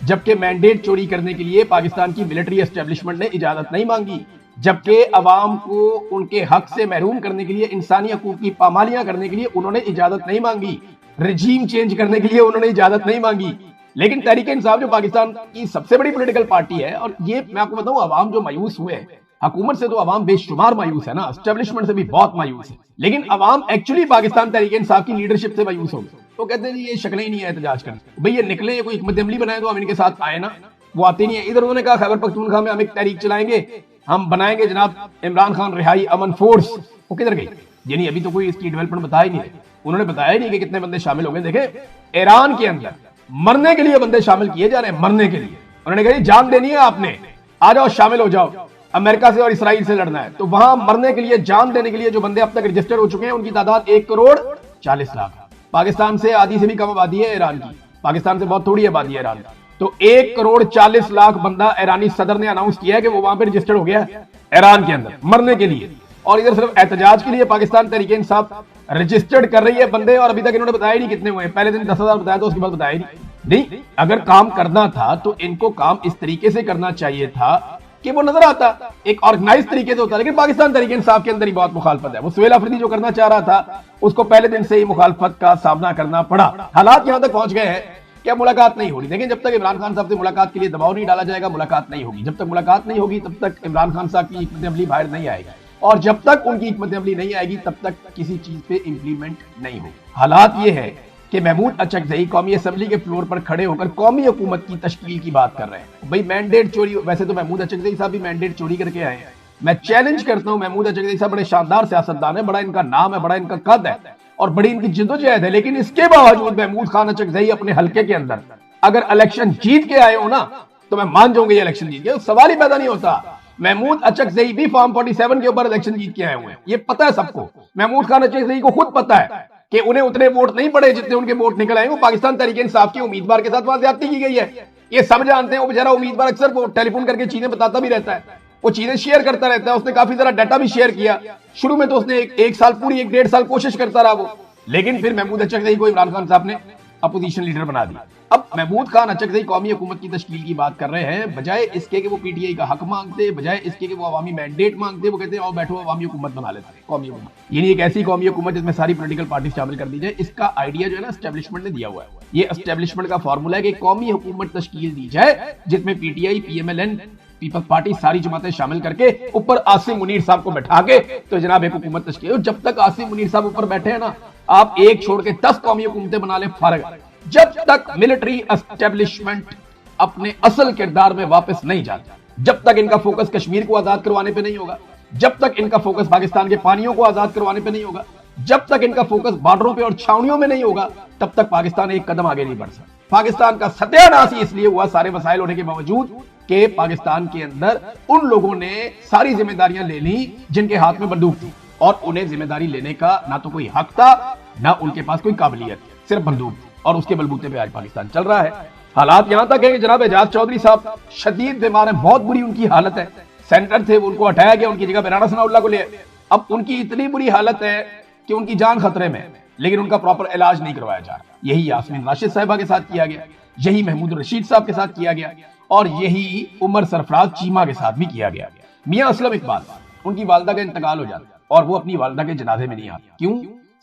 جبکہ مینڈیٹ چوری کرنے کے لیے پاکستان کی ملٹری اسٹیبلشمنٹ نے اجازت نہیں مانگی، جبکہ عوام کو ان کے حق سے محروم کرنے کے لیے، انسانی حقوق کی پامالیاں کرنے کے لیے انہوں نے اجازت نہیں مانگی، رجیم چینج کرنے کے لیے انہوں نے اجازت نہیں مانگی۔ لیکن تحریک انصاف جو پاکستان کی سب سے بڑی پولیٹیکل پارٹی ہے، اور یہ میں آپ کو بتاؤں عوام جو مایوس ہوئے ہیں، حکومت سے تو عوام بے شمار مایوس ہے نا، اسٹیبلشمنٹ سے بھی بہت مایوس ہے، لیکن عوام ایکچولی پاکستان تحریک انصاف کی لیڈرشپ سے مایوس ہو گئے۔ تو کہتے ہیں جی یہ شکلیں ہی نہیں ہے احتجاج کرنے، بھئی یہ نکلے، یہ کوئی حکمت عملی بنائے تو ہم ان کے ساتھ آئے نا، وہ آتے نہیں ہیں۔ ادھر انہوں نے کہا خیبر پختونخوا میں ہم ایک تحریک چلائیں گے، ہم بنائیں گے جناب عمران خان رہائی امن فورس، وہ کدھر گئی؟ یعنی ابھی تو کوئی اس کی ڈیولپمنٹ بتا ہی نہیں ہے، انہوں نے بتایا ہی نہیں کہ کتنے بندے شامل ہو گئے۔ دیکھیں ایران کے اندر مرنے کے لیے بندے شامل کیے جا رہے ہیں، مرنے کے لیے انہوں نے کہا جان دینی ہے آپ نے، آ جاؤ شامل ہو جاؤ، امریکہ سے اور اسرائیل سے لڑنا ہے۔ تو وہاں مرنے کے لیے، جان دینے کے لیے جو بندے اب تک رجسٹر ہو چکے ہیں ان کی تعداد 1,40,00,000۔ پاکستان سے آدھی سے بھی کم آبادی ہے ایران کی، پاکستان سے بہت تھوڑی آبادی ہے ایران کی، تو 1,40,00,000 بندہ ایرانی صدر نے اناؤنس کیا ہے کہ وہ وہاں پہ رجسٹر ہو گیا ایران کے اندر مرنے کے لیے، اور ادھر صرف احتجاج کے لیے پاکستان تحریک انصاف رجسٹرڈ کر رہی ہے بندے، اور ابھی تک انہوں نے بتایا ہی نہیں کتنے ہوئے ہیں۔ پہلے دن 10,000 بتایا تو اس کے بعد بتایا ہی نہیں۔ اگر کام کرنا تھا تو ان کو کام اس طریقے سے کرنا چاہیے تھا کہ وہ نظر آتا، ایک آرگنائز طریقے سے ہوتا، لیکن پاکستان تحریک انصاف کے اندر ہی بہت مخالفت ہے۔ وہ سہیل آفریدی جو کرنا چاہ رہا تھا اس کو پہلے دن سے ہی مخالفت کا سامنا کرنا پڑا۔ حالات یہاں تک پہنچ گئے ہیں کہ ملاقات نہیں ہو رہی۔ دیکھیں جب تک عمران خان صاحب سے ملاقات کے لیے دباؤ نہیں ڈالا جائے گا ملاقات نہیں ہوگی، جب تک ملاقات نہیں ہوگی تب تک عمران خان صاحب کی حکمت عملی باہر نہیں آئے گی، اور جب تک ان کی حکمت عملی نہیں آئے گی تب تک کسی چیز پہ امپلیمنٹ نہیں ہوگی۔ حالات یہ ہے کہ محمود اچکزئی قومی اسمبلی کے فلور پر کھڑے ہو کر قومی حکومت کی تشکیل کی بات کر رہے ہیں۔ بھئی مینڈیٹ چوری، ویسے تو محمود اچکزئی صاحب بھی مینڈیٹ چوری کر کے آئے ہیں۔ میں چیلنج کرتا ہوں، محمود اچکزئی صاحب بڑے شاندار سیاستدان ہیں، بڑا ان کا نام ہے، بڑا ان کا قد ہے اور بڑی ان کی جدوجہد ہے، لیکن اس کے باوجود محمود خان اچکزئی اپنے حلقے کے اندر اگر الیکشن جیت کے آئے ہو نا تو میں مان جاؤں گا یہ الیکشن جیت گئے، سوال ہی پیدا نہیں ہوتا۔ محمود اچکزئی بھی فارم 47 کے اوپر الیکشن جیت کے آئے ہوئے ہیں، یہ پتہ ہے سب کو۔ محمود خان اچکزئی کو خود پتہ ہے کہ انہیں اتنے ووٹ نہیں پڑے جتنے ان کے ووٹ نکل آئے، وہ پاکستان تحریک انصاف کے امیدوار کے ساتھ وہاں زیادتی کی گئی ہے، یہ سب جانتے ہیں۔ وہ بیچارہ امیدوار اکثر وہ ٹیلی فون کر کے چیزیں بتاتا بھی رہتا ہے، وہ چیزیں شیئر کرتا رہتا ہے، اس نے کافی ذرا ڈیٹا بھی شیئر کیا۔ شروع میں تو اس نے ایک سال پوری 1.5 سال کوشش کرتا رہا وہ، لیکن پھر محمود اچکزئی کو عمران خان صاحب نے اپوزیشن لیڈر بنا دیا۔ اب محمود خان اچکزئی قومی حکومت کی تشکیل کی بات کر رہے ہیں، بجائے اس کے کہ وہ پی ٹی آئی کا حق مانگتے، بجائے اس کے کہ وہ عوامی مینڈیٹ مانگتے، وہ کہتے ہیں آؤ بیٹھو عوامی حکومت بنا لیتے ہیں، قومی حکومت، یعنی ایک ایسی قومی حکومت جس میں ساری پولیٹیکل پارٹیز شامل کر دی جائے۔ اس کا آئیڈیا جو ہے نا اسٹیبلشمنٹ نے دیا ہوا ہے، یہ اسٹیبلشمنٹ کا فارمولا ہے کہ قومی حکومت تشکیل دی جائے جس میں P T I, P M L N, Peoples Party ساری جماعتیں شامل کر کے اوپر عاصم منیر صاحب کو بٹھا کے تو جناب ایک حکومت تشکیل ہو۔ جب تک عاصم منیر صاحب اوپر بیٹھے ہیں نا، آپ ایک چھوڑ کے 10 قومی حکومتیں بنا لیں فارغ، جب تک ملٹری اسٹیبلشمنٹ اپنے اصل کردار میں واپس نہیں جاتا، جب تک ان کا فوکس کشمیر کو آزاد کروانے پہ نہیں ہوگا، جب تک ان کا فوکس پاکستان کے پانیوں کو آزاد کروانے پہ نہیں ہوگا، جب تک ان کا فوکس بارڈروں پہ اور چھاؤنیوں میں نہیں ہوگا، تب تک پاکستان ایک قدم آگے نہیں بڑھ سکتا۔ پاکستان کا ستیہ ناش اس لیے ہوا سارے وسائل ہونے کے باوجود کہ پاکستان کے اندر ان لوگوں نے ساری ذمہ داریاں لے لی جن کے ہاتھ میں بندوق تھی، اور انہیں ذمہ داری لینے کا نہ تو کوئی حق تھا نہ ان کے پاس کوئی قابلیت، صرف بندوق تھی، اور اس کے بلبوتے پہ آج پاکستان چل رہا ہے۔ حالات یہاں تک ہے کہ جناب اعجاز چودھری صاحب شدید بیمار ہیں، بہت بری ان کی حالت ہے، سینٹر تھے وہ ان کو ہٹایا گیا، ان کی جگہ پہ رانا ثناء اللہ کو لے، اب ان کی اتنی بری حالت ہے کہ ان کی جان خطرے میں، لیکن ان کا پراپر علاج نہیں کروایا جا رہا۔ یہی یاسمین راشد صاحبہ کے ساتھ کیا گیا، یہی محمود الرشید صاحب کے ساتھ کیا گیا، اور یہی عمر سرفراز چیمہ کے ساتھ بھی کیا گیا۔ میاں اسلم اقبال، ان کی والدہ کا انتقال ہو جاتا اور وہ اپنی والدہ کے جنازے میں نہیں آتے، کیوں؟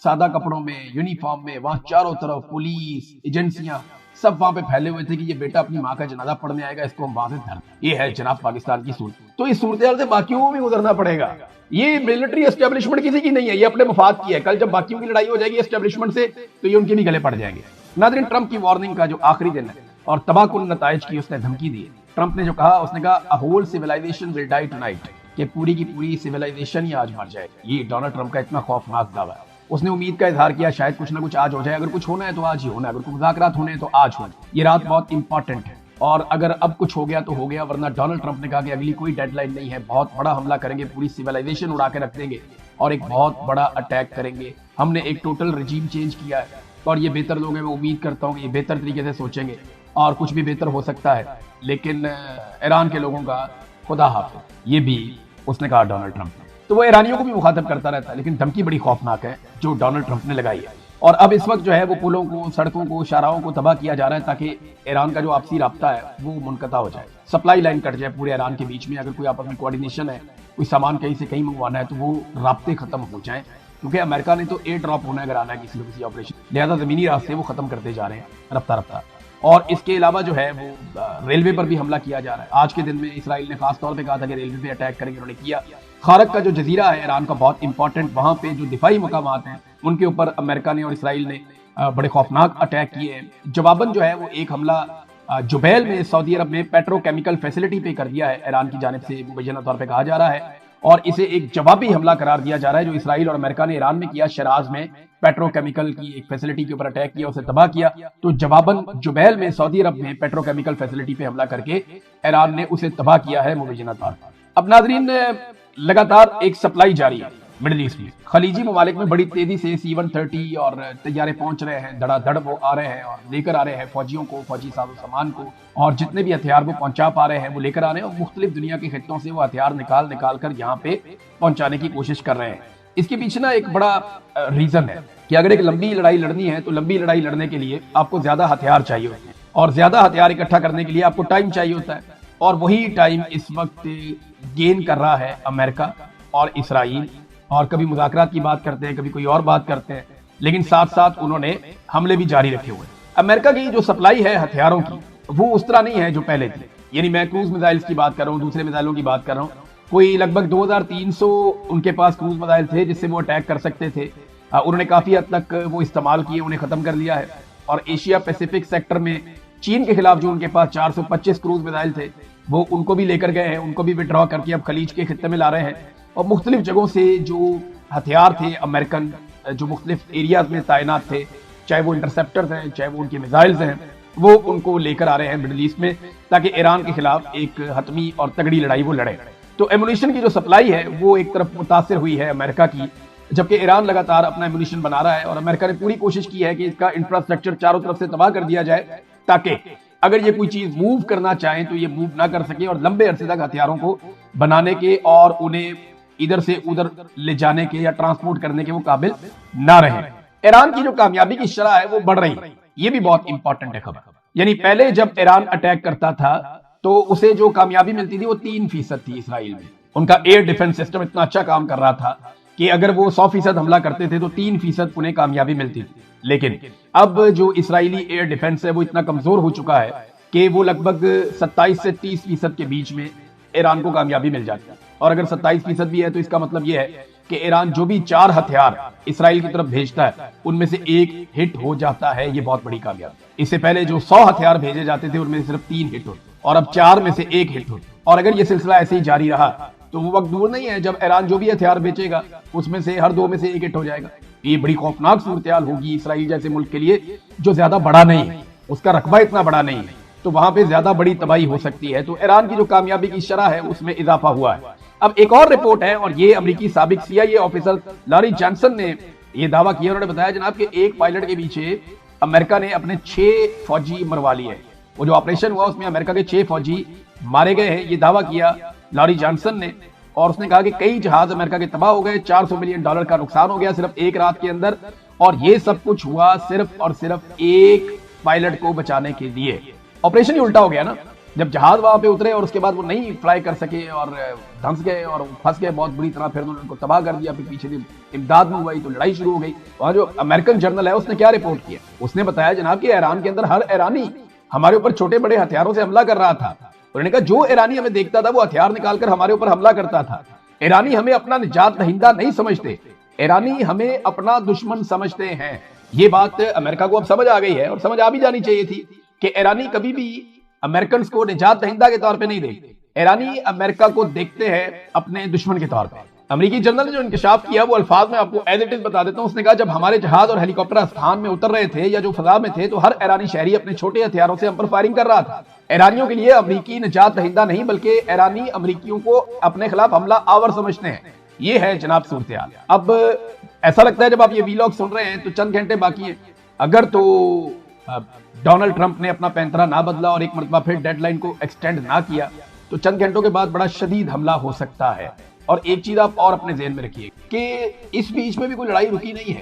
سادہ کپڑوں میں، یونیفارم میں، وہاں چاروں طرف پولیس ایجنسیاں سب وہاں پہ پھیلے ہوئے تھے کہ یہ بیٹا اپنی ماں کا جنازہ پڑھنے آئے گا، اس کو ہم وہاں سے دھر۔ یہ ہے جناب پاکستان کی صورت، تو اس صورتحال سے باقیوں کو بھی گزرنا پڑے گا۔ یہ ملٹری اسٹیبلشمنٹ کسی کی نہیں ہے، یہ اپنے مفاد کی ہے، کل جب باقیوں کی لڑائی ہو جائے گی اسٹیبلشمنٹ سے تو یہ ان کے بھی گلے پڑ جائیں گے۔ ناظرین، ٹرمپ کی وارننگ کا جو آخری دن ہے اور تباہ کن نتائج کی اس نے دھمکی دی، ٹرمپ نے جو کہا، اس نے کہا a whole civilization will die tonight، کہ پوری کی پوری سیویلائزیشن ہی آج مر جائے۔ یہ ڈونلڈ ٹرمپ کا اتنا خوفناک دعویٰ ہے۔ اس نے امید کا اظہار کیا شاید کچھ نہ کچھ آج ہو جائے، اگر کچھ ہونا ہے تو آج ہی ہونا ہے، اگر کچھ مذاکرات ہونے ہیں تو آج ہونا ہے، یہ رات بہت امپورٹنٹ ہے، اور اگر اب کچھ ہو گیا تو ہو گیا، ورنہ ڈونلڈ ٹرمپ نے کہا کہ اگلی کوئی ڈیڈ لائن نہیں ہے، بہت بڑا حملہ کریں گے، پوری سیویلائزیشن اڑا کے رکھ دیں گے اور ایک بہت بڑا اٹیک کریں گے۔ ہم نے ایک ٹوٹل رجیم چینج کیا ہے اور یہ بہتر لوگ ہیں، میں امید کرتا ہوں کہ یہ بہتر طریقے سے سوچیں گے اور کچھ بھی بہتر ہو سکتا ہے، لیکن ایران کے لوگوں کا خدا حافظ، یہ بھی اس نے کہا ڈونلڈ ٹرمپ نے۔ تو وہ ایرانیوں کو بھی مخاطب کرتا رہتا ہے، لیکن دھمکی بڑی خوفناک ہے جو ڈونلڈ ٹرمپ نے لگائی ہے، اور اب اس وقت جو ہے وہ پلوں کو، سڑکوں کو، شاہراہوں کو تباہ کیا جا رہا ہے تاکہ ایران کا جو آپسی رابطہ ہے وہ منقطع ہو جائے، سپلائی لائن کٹ جائے پورے ایران کے بیچ میں. اگر کوئی آپس میں کوارڈینیشن ہے، کوئی سامان کہیں سے کہیں منگوانا ہے تو وہ رابطے ختم ہو جائیں، کیونکہ امریکہ نے تو ایئر ڈراپ ہونا ہے اگر آنا ہے کسی نہ کسی آپریشن، لہذا زمینی راستے وہ ختم کرتے جا رہے ہیں رفتہ رفتہ. اور اس کے علاوہ جو ہے وہ ریلوے پر بھی حملہ کیا جا رہا ہے. آج کے دن میں اسرائیل نے خاص طور پہ کہا تھا کہ ریلوے پہ اٹیک کریں گے، انہوں نے کیا. خارق کا جو جزیرہ ہے ایران کا بہت امپورٹنٹ، وہاں پہ جو دفاعی مقامات ہیں ان کے اوپر امریکہ نے اور اسرائیل نے بڑے خوفناک اٹیک کیے ہیں. جواباً جو ہے وہ ایک حملہ جبیل میں سعودی عرب میں پیٹرو کیمیکل فیسلٹی پہ کر دیا ہے ایران کی جانب سے، مبینہ طور پہ کہا جا رہا ہے، اور اسے ایک جوابی حملہ قرار دیا جا رہا ہے جو اسرائیل اور امریکہ نے ایران میں کیا. شراز میں پیٹرو کیمیکل کی ایک فیسلٹی کے اوپر اٹیک کیا، اسے تباہ کیا. تو جواباً جبیل میں سعودی عرب میں پیٹرو کیمیکل فیسلٹی پہ حملہ کر کے ایران نے اسے تباہ کیا ہے مبینہ طور پر. اب ناظرین، لگاتار ایک سپلائی جاری ہے مڈل ایسٹ میں. خلیجی ممالک میں بڑی تیزی سے C-130 اور طیارے پہنچ رہے ہیں، دھڑا دھڑ وہ آ رہے ہیں اور لے کر آ رہے ہیں فوجیوں کو، فوجی ساز و سامان کو، اور جتنے بھی ہتھیار وہ پہنچا پا رہے ہیں وہ لے کر آ رہے ہیں، اور مختلف دنیا کے خطوں سے وہ ہتھیار نکال کر یہاں پہ پہنچانے کی کوشش کر رہے ہیں. اس کے پیچھے نا ایک بڑا ریزن ہے کہ اگر ایک لمبی لڑائی لڑنی ہے تو لمبی لڑائی لڑنے کے لیے آپ کو زیادہ ہتھیار چاہیے ہوتے ہیں، اور زیادہ ہتھیار اکٹھا کرنے کے لیے آپ کو ٹائم چاہیے ہوتا ہے. اور وہی ٹائم اس وقت گین کر رہا ہے امریکہ اور اسرائیل. اور کبھی مذاکرات کی بات کرتے ہیں، کبھی کوئی اور بات کرتے ہیں، لیکن ساتھ ساتھ انہوں نے حملے بھی جاری رکھے ہوئے. امریکہ کی جو سپلائی ہے ہتھیاروں کی وہ اس طرح نہیں ہے جو پہلے تھی. یعنی میں کروز میزائلز کی بات کر رہا ہوں، دوسرے میزائلوں کی بات کر رہا ہوں. کوئی لگ بھگ 2300 ان کے پاس کروز میزائل تھے جس سے وہ اٹیک کر سکتے تھے. انہوں نے کافی حد تک وہ استعمال کیے، انہیں ختم کر لیا ہے. اور ایشیا پیسیفک سیکٹر میں چین کے خلاف جو ان کے پاس 425 کروز میزائل تھے وہ ان کو بھی لے کر گئے ہیں، ان کو بھی وڈرا کر کے اب خلیج کے خطے میں لا رہے ہیں. اور مختلف جگہوں سے جو ہتھیار تھے امریکن جو مختلف ایریاز میں تعینات تھے، چاہے وہ انٹرسپٹرز ہیں، چاہے وہ ان کے میزائلز ہیں، وہ ان کو لے کر آ رہے ہیں مڈل ایسٹ میں تاکہ ایران کے خلاف ایک حتمی اور تگڑی لڑائی وہ لڑے. تو ایمونیشن کی جو سپلائی ہے وہ ایک طرف متاثر ہوئی ہے امریکہ کی، جبکہ ایران لگاتار اپنا ایمونیشن بنا رہا ہے. اور امریکہ نے پوری کوشش کی ہے کہ اس کا انفراسٹرکچر چاروں طرف سے تباہ کر دیا جائے تاکہ اگر یہ کوئی چیز موو کرنا چاہیں تو یہ موو نہ کر سکے، اور لمبے عرصے تک ہتھیاروں کو بنانے کے اور انہیں ادھر سے ادھر لے جانے کے یا ٹرانسپورٹ کرنے کے وہ قابل نہ رہے. ایران کی جو کامیابی کی شرح ہے وہ بڑھ رہی ہے، یہ بھی بہت امپورٹنٹ ہے خبر. یعنی پہلے جب ایران اٹیک کرتا تھا تو اسے جو کامیابی ملتی تھی وہ 3% تھی اسرائیل میں. ان کا ایئر ڈیفنس سسٹم اتنا اچھا کام کر رہا تھا کہ اگر وہ 100% حملہ کرتے تھے تو 3% انہیں کامیابی ملتی تھی. لیکن اب جو اسرائیلی ایئر ڈیفنس ہے وہ اتنا کمزور ہو چکا ہے کہ وہ لگ بھگ 27 سے 30% کے بیچ میں ایران کو کامیابی مل جاتی ہے. اور اگر 27% بھی ہے تو اس کا مطلب یہ ہے کہ ایران جو بھی 4 ہتھیار اسرائیل کی طرف بھیجتا ہے ان میں سے 1 ہٹ ہو جاتا ہے. یہ بہت بڑی کامیابی. اس سے پہلے جو 100 ہتھیار بھیجے جاتے تھے ان میں سے صرف 3 ہٹ ہوتے، اور اب 4 میں سے 1 ہٹ ہوتے. اور اگر یہ سلسلہ ایسے ہی جاری رہا تو وہ وقت دور نہیں ہے جب ایران جو بھی ہتھیار بیچے گا اس میں سے ہر 2 میں سے 1 ہٹ ہو جائے گا. یہ بڑی خوفناک صورتحال ہوگی اسرائیل جیسے ملک کے لیے جو زیادہ بڑا نہیں ہے، اس کا رقبہ اتنا بڑا نہیں ہے، تو وہاں پہ زیادہ بڑی تباہی ہو سکتی ہے. تو ایران کی جو کامیابی کی شرح ہے اس میں اضافہ ہوا ہے. اب ایک اور رپورٹ ہے، اور یہ امریکی سابق CIA آفیسر لاری جانسن نے یہ دعویٰ کیا. انہوں نے بتایا جناب کہ ایک پائلٹ کے پیچھے امریکہ نے اپنے 6 فوجی مروا لیے ہیں. وہ جو آپریشن ہوا اس میں امریکہ کے 6 فوجی مارے گئے ہیں، یہ دعویٰ کیا لاری جانسن نے. اور اس نے کہا کہ کئی جہاز امریکہ کے تباہ ہو گئے، $400 ملین کا نقصان ہو گیا صرف ایک رات کے اندر، اور یہ سب کچھ ہوا صرف اور صرف ایک پائلٹ کو بچانے کے لیے. آپریشن ہی الٹا ہو گیا نا. جب جہاز وہاں پہ اترے اور اس کے بعد وہ نہیں فلائی کر سکے اور دھنس گئے اور پھنس گئے بہت بری طرح، پھر انہوں نے ان کو تباہ کر دیا. پھر پیچھے سے امداد میں ہوئی تو لڑائی شروع ہو گئی. وہاں جو امریکن جرنل ہے اس نے کیا رپورٹ کیا؟ اس نے بتایا جناب کہ ایران کے اندر ہر ایرانی ہمارے اوپر چھوٹے بڑے ہتھیاروں سے حملہ کر رہا تھا. انہوں نے کہا جو ایرانی ہمیں دیکھتا تھا وہ ہتھیار نکال کر ہمارے اوپر حملہ کرتا تھا. ایرانی ہمیں اپنا نجات دہندہ نہیں سمجھتے، ایرانی ہمیں اپنا دشمن سمجھتے ہیں. یہ بات امریکہ کو اب سمجھ آ گئی ہے، اور سمجھ آ بھی جانی چاہیے تھی کہ ایرانی کبھی بھی امریکنز کو نجات دہندہ کے طور پہ نہیں دیکھتے. ایرانی امریکہ کو دیکھتے ہیں اپنے دشمن کے طور پہ. امریکی جنرل نے جو انکشاف کیا وہ الفاظ میں آپ کو ایز اٹ از بتا دیتا ہوں. اس نے کہا جب ہمارے جہاز اور ہیلی کاپٹر آسمان میں اتر رہے تھے یا جو فضا میں تھے تو ہر ایرانی شہری اپنے چھوٹے ہتھیاروں سے ہم پر فائرنگ کر رہا تھا. ایرانیوں کے لیے امریکی نجات دہندہ نہیں بلکہ ایرانی امریکیوں کو اپنے خلاف حملہ آور سمجھتے ہیں. یہ ہے جناب صورتحال. اب ایسا لگتا ہے جب آپ یہ ویلاگ سن رہے ہیں تو چند گھنٹے باقی ہیں. اگر تو ڈونلڈ ٹرمپ نے اپنا پینترا نہ بدلا اور ایک مرتبہ پھر ڈیڈ لائن کو ایکسٹینڈ نہ کیا تو چند گھنٹوں کے بعد بڑا شدید حملہ ہو سکتا ہے. اور ایک چیز آپ اور اپنے ذہن میں رکھیے کہ اس بیچ میں بھی کوئی لڑائی رکی نہیں ہے.